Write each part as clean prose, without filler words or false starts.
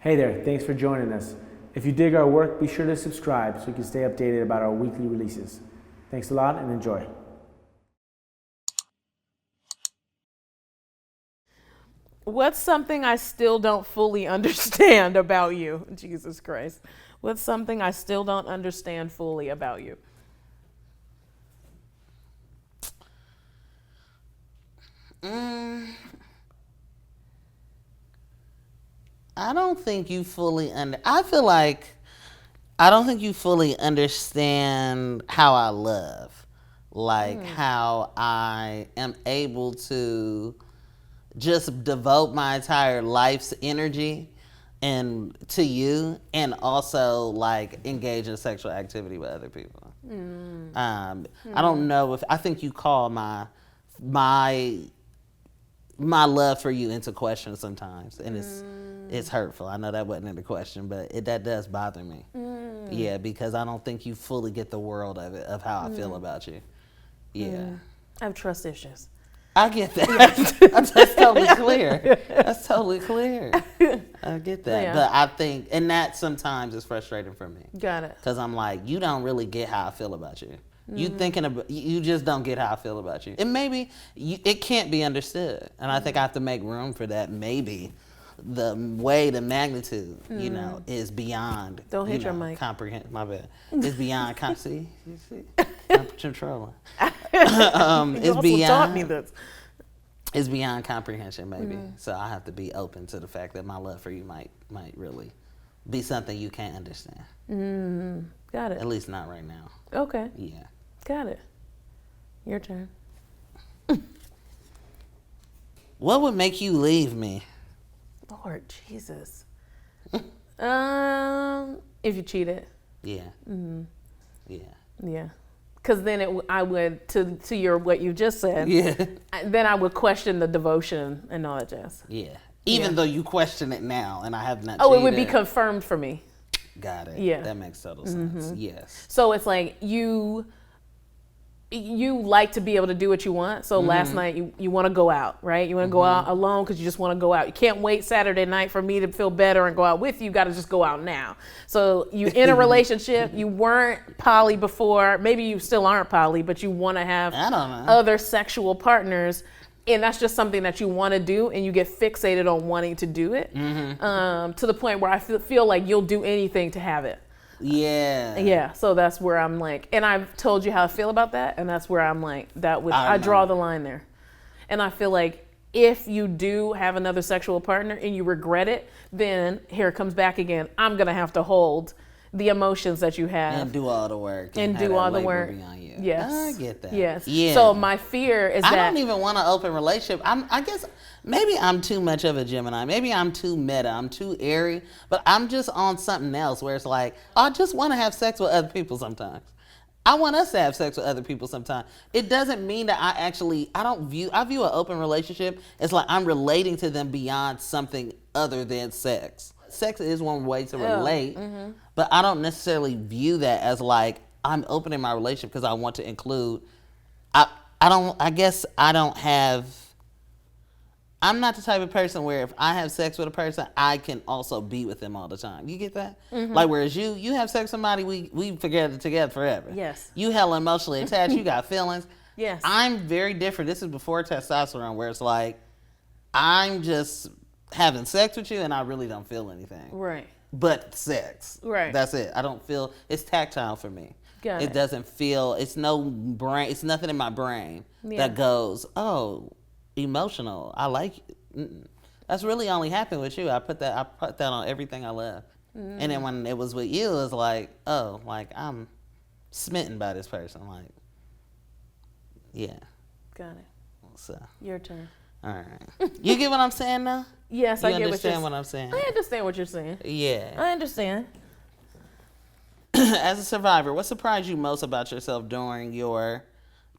Hey there, thanks for joining us. If you dig our work, be sure to subscribe so you can stay updated about our weekly releases. Thanks a lot and enjoy. What's something I still don't fully understand about you? Jesus Christ. What's something I still don't understand fully about you? I don't think you fully I feel like I don't think you fully understand how I love. Like how I am able to just devote my entire life's energy and to you, and also like engage in sexual activity with other people. I don't know if I think you call my love for you into question sometimes, and it's hurtful. I know that wasn't in the question, but that does bother me. Yeah, because I don't think you fully get the world of it, of how I feel about you. Yeah. I have trust issues. I get that. That's totally clear. That's totally clear. I get that. Yeah. But I think, and that sometimes is frustrating for me. Got it. Because I'm like, you don't really get how I feel about you. You just don't get how I feel about you. And maybe it can't be understood. And I think I have to make room for that. Maybe the magnitude, is beyond. Don't hit your mic. Comprehend. My bad. It's beyond. See? I'm controlling. It's beyond. Taught me this. It's beyond comprehension, maybe. So I have to be open to the fact that my love for you might really be something you can't understand. Got it. At least not right now. Okay. Yeah. Got it. Your turn. What would make you leave me? Lord Jesus. If you cheated. Yeah. Yeah. Yeah. Because then I would, to your what you just said, then I would question the devotion and all that jazz. Yeah. Even though you question it now and I have not Oh, cheated. it would be confirmed for me. Got it. Yeah. That makes total sense. Yes. So it's like you like to be able to do what you want. So last night you want to go out, right? You want to go out alone because you just want to go out. You can't wait Saturday night for me to feel better and go out with you. You got to just go out now. So you in a relationship, you weren't poly before. Maybe you still aren't poly, but you want to have other sexual partners. And that's just something that you want to do, and you get fixated on wanting to do it to the point where I feel like you'll do anything to have it. Yeah. Yeah. So that's where I'm like, and I've told you how I feel about that, and that's where I'm like, I draw the line there. And I feel like if you do have another sexual partner and you regret it, then here it comes back again. I'm gonna have to hold the emotions that you have and do all the work and do all the work beyond you. Yes, I get that. Yes. Yeah. So my fear is I don't even want an open relationship. I guess maybe I'm too much of a Gemini. Maybe I'm too meta. I'm too airy. But I'm just on something else where it's like I just want to have sex with other people sometimes. I want us to have sex with other people sometimes. It doesn't mean that I view an open relationship as like I'm relating to them beyond something other than sex. Sex is one way to relate, but I don't necessarily view that as like I'm opening my relationship because I want to include. I'm not the type of person where if I have sex with a person, I can also be with them all the time. You get that? Like whereas you have sex with somebody, we together forever. Yes. You hella emotionally attached. You got feelings. Yes. I'm very different. This is before testosterone, where it's like I'm just having sex with you and I really don't feel anything. Right. But sex. Right. That's it. I don't feel, it's tactile for me. Got it it. doesn't feel, it's no brain, it's nothing in my brain that goes, oh, emotional. I like it. That's really only happened with you. I put that on everything I love. And then when it was with you, it was like, oh, like I'm smitten by this person. Like, yeah. Got it. So. Your turn. All right. You get what I'm saying now? Yes, I get what you're saying. You understand what I'm saying? I understand what you're saying. Yeah. I understand. As a survivor, what surprised you most about yourself during your,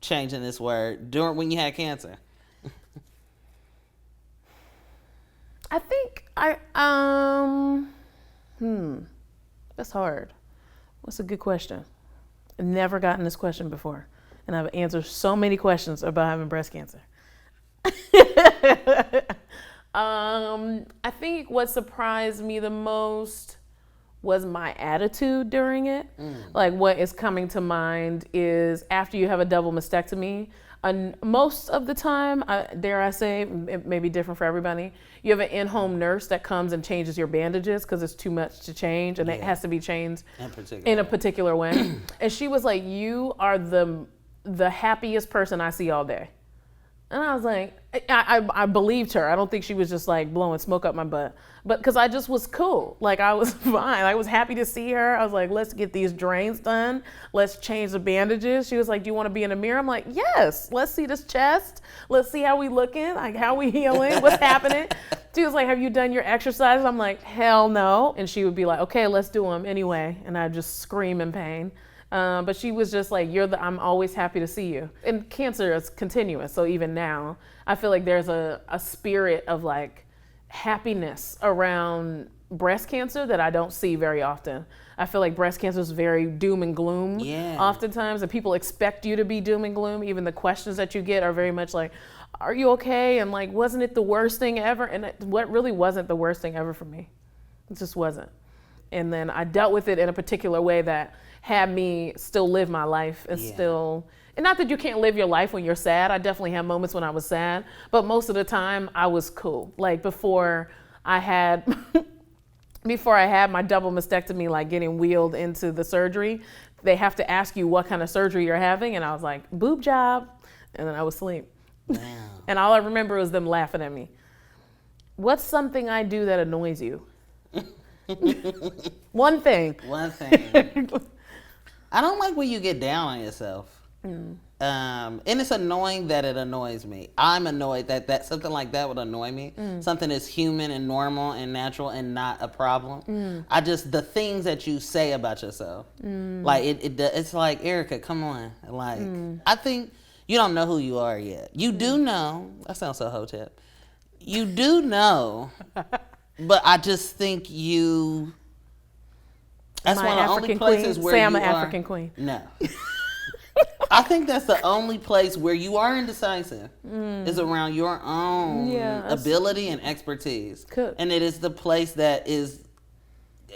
changing this word, when you had cancer? I think that's hard. What's a good question? I've never gotten this question before, and I've answered so many questions about having breast cancer. I think what surprised me the most was my attitude during it. Like what is coming to mind is after you have a double mastectomy, most of the time, dare I say, it may be different for everybody, you have an in-home nurse that comes and changes your bandages because it's too much to change and it has to be changed in a particular way. And she was like, you are the happiest person I see all day. And I was like, I believed her. I don't think she was just like blowing smoke up my butt. But because I just was cool. Like I was fine. I was happy to see her. I was like, let's get these drains done. Let's change the bandages. She was like, do you want to be in the mirror? I'm like, yes. Let's see this chest. Let's see how we looking. Like how we healing. What's happening? She was like, have you done your exercises? I'm like, hell no. And she would be like, okay, let's do them anyway. And I'd just scream in pain. But she was just like, I'm always happy to see you. And cancer is continuous. So even now, I feel like there's a spirit of like happiness around breast cancer that I don't see very often. I feel like breast cancer is very doom and gloom oftentimes, and people expect you to be doom and gloom. Even the questions that you get are very much like, are you okay? And like, wasn't it the worst thing ever? And what really wasn't the worst thing ever for me. It just wasn't. And then I dealt with it in a particular way that had me still live my life and still, and not that you can't live your life when you're sad. I definitely had moments when I was sad, but most of the time I was cool. Like before I had my double mastectomy, like getting wheeled into the surgery, they have to ask you what kind of surgery you're having. And I was like, boob job. And then I was asleep. Wow. And all I remember was them laughing at me. What's something I do that annoys you? One thing. I don't like when you get down on yourself. And it's annoying that it annoys me. I'm annoyed that something like that would annoy me. Something is human and normal and natural and not a problem. The things that you say about yourself. Like it's like, Ericka, come on. Like I think you don't know who you are yet. You do know. That sounds so hotep. You do know. But I just think you. That's one of the only places where I'm an African queen. No. I think that's the only place where you are indecisive is around your own ability and expertise. And it is the place that is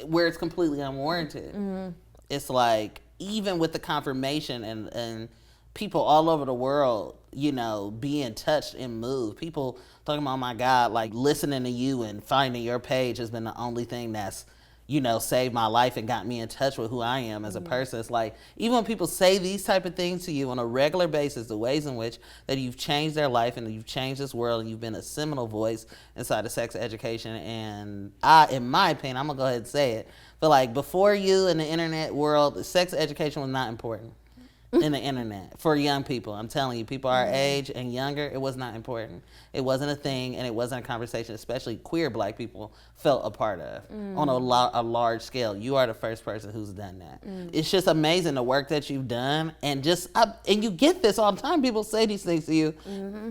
where it's completely unwarranted. It's like, even with the confirmation and people all over the world, you know, being touched and moved. People talking about, oh my God, like listening to you and finding your page has been the only thing that's, you know, saved my life and got me in touch with who I am as a person. It's like, even when people say these type of things to you on a regular basis, the ways in which that you've changed their life and you've changed this world and you've been a seminal voice inside of sex education. And in my opinion, I'm gonna go ahead and say it, but like before you in the internet world, sex education was not important. In the internet for young people. I'm telling you, people our age and younger, it was not important. It wasn't a thing, and it wasn't a conversation, especially queer Black people felt a part of on a large scale. You are the first person who's done that. It's just amazing the work that you've done, and and you get this all the time. People say these things to you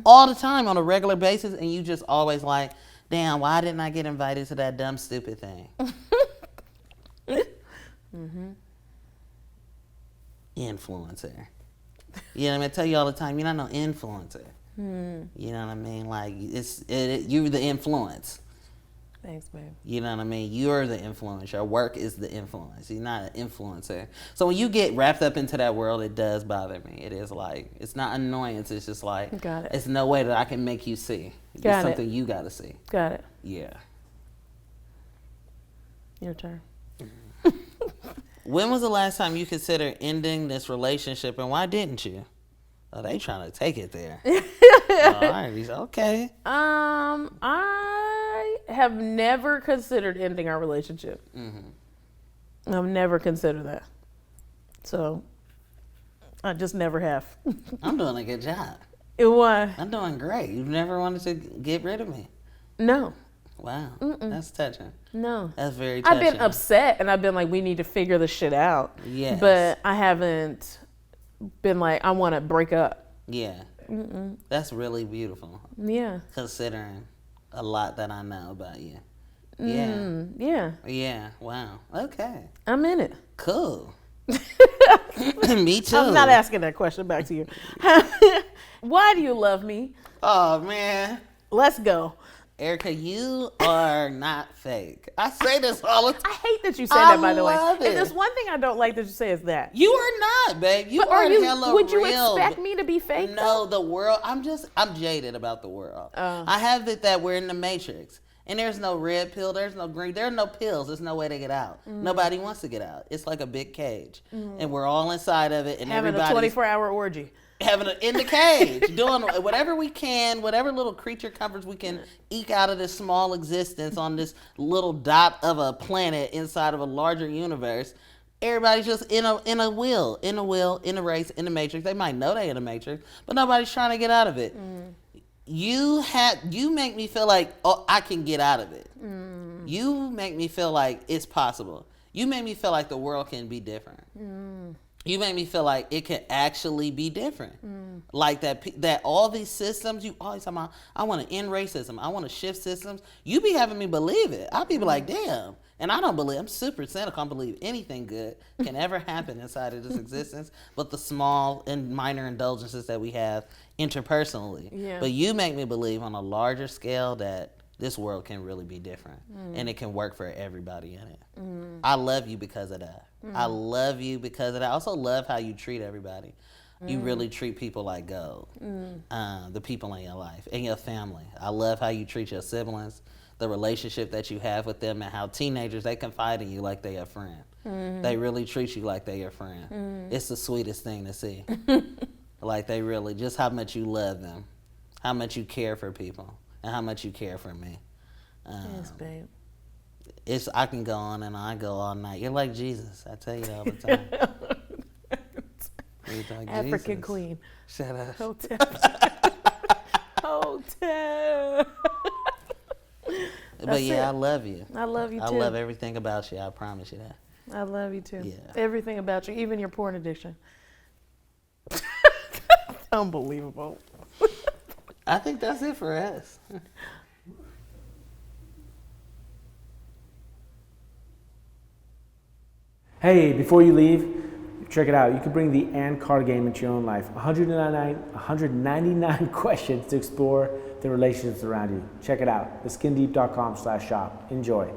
all the time on a regular basis, and you just always like, damn, why didn't I get invited to that dumb, stupid thing? Influencer. You know what I mean? I tell you all the time, you're not no influencer. You know what I mean? Like, you're the influence. Thanks, babe. You know what I mean? You're the influence. Your work is the influence. You're not an influencer. So when you get wrapped up into that world, it does bother me. It is like, it's not annoyance. It's just like, got it. It's no way that I can make you see. It's something you got to see. Got it. Yeah. Your turn. When was the last time you considered ending this relationship, and why didn't you? Oh, they trying to take it there. All right, okay. I have never considered ending our relationship. I've never considered that. So, I just never have. I'm doing a good job. Why? I'm doing great. You've never wanted to get rid of me. No. Wow, that's touching. No. That's very touching. I've been upset, and I've been like, we need to figure this shit out. Yes. But I haven't been like, I want to break up. Yeah. That's really beautiful. Yeah. Considering a lot that I know about you. Yeah. Yeah. Yeah. Wow. Okay. I'm in it. Cool. Me too. I'm not asking that question back to you. Why do you love me? Oh, man. Let's go. Ericka, you are not fake. I say this all the time. I hate that you say that, by the way. love If it. there's one thing I don't like that you say is that. You are not, babe. You But are hella would you real. expect me to be fake? No, the world. I'm jaded about the world. I have it that we're in the Matrix. And there's no red pill, there's no green, there are no pills, there's no way to get out. Nobody wants to get out. It's like a big cage. And we're all inside of it, and Having a everybody's 24-hour orgy. having in the cage, doing whatever we can, whatever little creature comforts we can eke out of this small existence on this little dot of a planet inside of a larger universe. Everybody's just in a wheel, in a race, in the matrix. They might know they in a matrix, but nobody's trying to get out of it. You make me feel like, oh, I can get out of it. You make me feel like it's possible. You make me feel like the world can be different. You make me feel like it can actually be different. Like that all these systems, you always talk about, I want to end racism. I want to shift systems. You be having me believe it. I be like, damn. And I don't believe, I'm super cynical. I don't believe anything good can ever happen inside of this existence, but the small and minor indulgences that we have interpersonally. Yeah. But you make me believe on a larger scale that this world can really be different and it can work for everybody in it. I love you because of that. I love you because of that. I also love how you treat everybody. You really treat people like gold. The people in your life and your family. I love how you treat your siblings, the relationship that you have with them, and how teenagers, they confide in you like they a friend. They really treat you like they your friend. It's the sweetest thing to see. Like they really, just how much you love them, how much you care for people, and how much you care for me. Yes, babe. I can go on and I go all night. You're like Jesus. I tell you that all the time. You're like African Jesus. queen. Shut up. Hotel. But yeah, I love you. I love you too. I love everything about you. I promise you that. I love you too. Yeah. Everything about you, even your porn addiction. Unbelievable. I think that's it for us. Hey, before you leave, check it out. You can bring the and card game into your own life. 199 questions to explore the relationships around you. Check it out. theskindeep.com/shop. Enjoy.